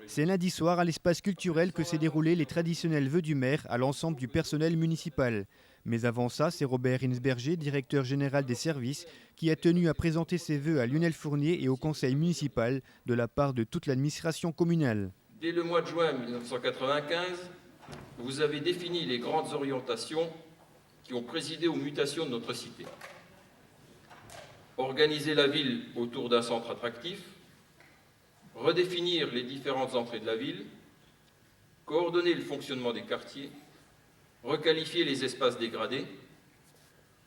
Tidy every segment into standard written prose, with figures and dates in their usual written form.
C'est lundi soir à l'espace culturel que s'est déroulé les traditionnels vœux du maire à l'ensemble du personnel municipal. Mais avant ça, c'est Robert Hinsberger, directeur général des services, qui a tenu à présenter ses vœux à Lionel Fournier et au conseil municipal de la part de toute l'administration communale. Dès le mois de juin 1995, vous avez défini les grandes orientations qui ont présidé aux mutations de notre cité. Organiser la ville autour d'un centre attractif, redéfinir les différentes entrées de la ville, coordonner le fonctionnement des quartiers, requalifier les espaces dégradés,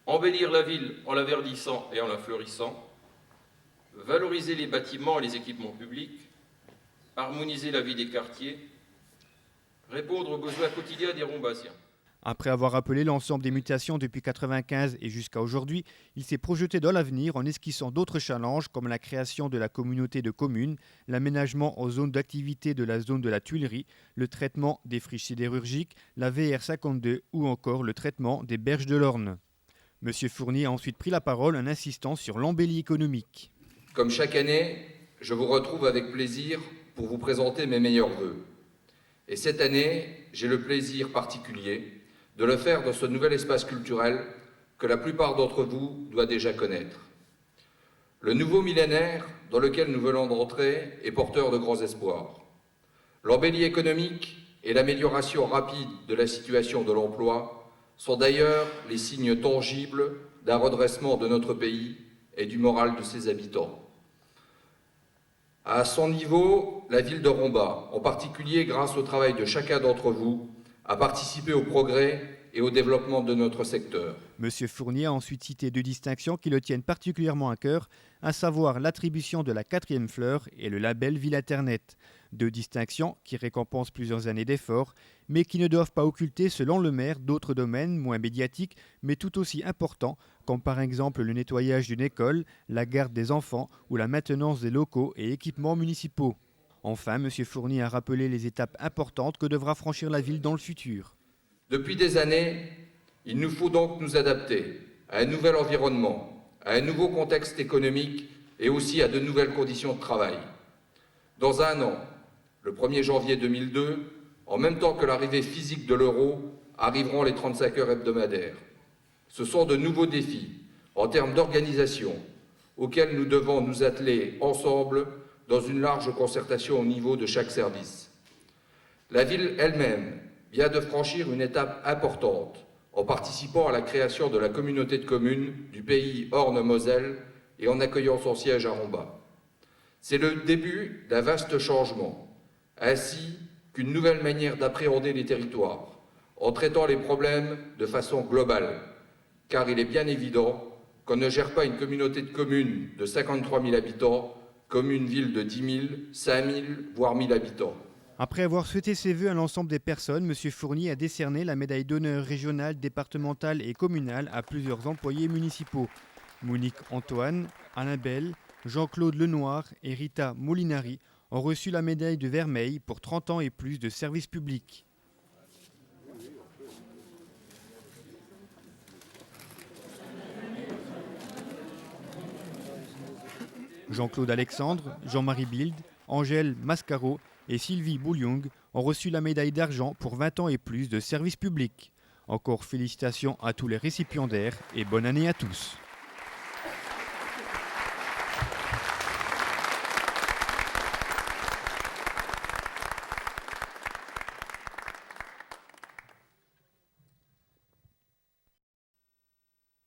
embellir la ville en la verdissant et en la fleurissant, valoriser les bâtiments et les équipements publics, harmoniser la vie des quartiers, répondre aux besoins quotidiens des Rombasiens. Après avoir appelé l'ensemble des mutations depuis 1995 et jusqu'à aujourd'hui, il s'est projeté dans l'avenir en esquissant d'autres challenges comme la création de la communauté de communes, l'aménagement aux zones d'activité de la zone de la Tuilerie, le traitement des friches sidérurgiques, la VR52 ou encore le traitement des berges de l'Orne. Monsieur Fournier a ensuite pris la parole en insistant sur l'embellie économique. Comme chaque année, je vous retrouve avec plaisir pour vous présenter mes meilleurs vœux. Et cette année, j'ai le plaisir particulier de le faire dans ce nouvel espace culturel que la plupart d'entre vous doit déjà connaître. Le nouveau millénaire dans lequel nous venons d'entrer est porteur de grands espoirs. L'embellie économique et l'amélioration rapide de la situation de l'emploi sont d'ailleurs les signes tangibles d'un redressement de notre pays et du moral de ses habitants. À son niveau, la ville de Romba, en particulier grâce au travail de chacun d'entre vous, a participé au progrès et au développement de notre secteur. Monsieur Fournier a ensuite cité deux distinctions qui le tiennent particulièrement à cœur, à savoir l'attribution de la 4e fleur et le label Ville Internet. Deux distinctions qui récompensent plusieurs années d'efforts, mais qui ne doivent pas occulter, selon le maire, d'autres domaines moins médiatiques, mais tout aussi importants, comme par exemple le nettoyage d'une école, la garde des enfants ou la maintenance des locaux et équipements municipaux. Enfin, M. Fournier a rappelé les étapes importantes que devra franchir la ville dans le futur. Depuis des années, il nous faut donc nous adapter à un nouvel environnement, à un nouveau contexte économique et aussi à de nouvelles conditions de travail. Dans un an, le 1er janvier 2002, en même temps que l'arrivée physique de l'euro, arriveront les 35 heures hebdomadaires. Ce sont de nouveaux défis en termes d'organisation auxquels nous devons nous atteler ensemble dans une large concertation au niveau de chaque service. La ville elle-même vient de franchir une étape importante en participant à la création de la communauté de communes du pays Orne-Moselle et en accueillant son siège à Romba. C'est le début d'un vaste changement, ainsi qu'une nouvelle manière d'appréhender les territoires, en traitant les problèmes de façon globale, car il est bien évident qu'on ne gère pas une communauté de communes de 53 000 habitants comme une ville de 10 000, 5 000, voire 1 000 habitants. Après avoir souhaité ses vœux à l'ensemble des personnes, M. Fournier a décerné la médaille d'honneur régionale, départementale et communale à plusieurs employés municipaux. Monique Antoine, Alain Bell, Jean-Claude Lenoir et Rita Molinari ont reçu la médaille de Vermeil pour 30 ans et plus de service public. Jean-Claude Alexandre, Jean-Marie Bild, Angèle Mascaro et Sylvie Bouliong ont reçu la médaille d'argent pour 20 ans et plus de service public. Encore félicitations à tous les récipiendaires et bonne année à tous.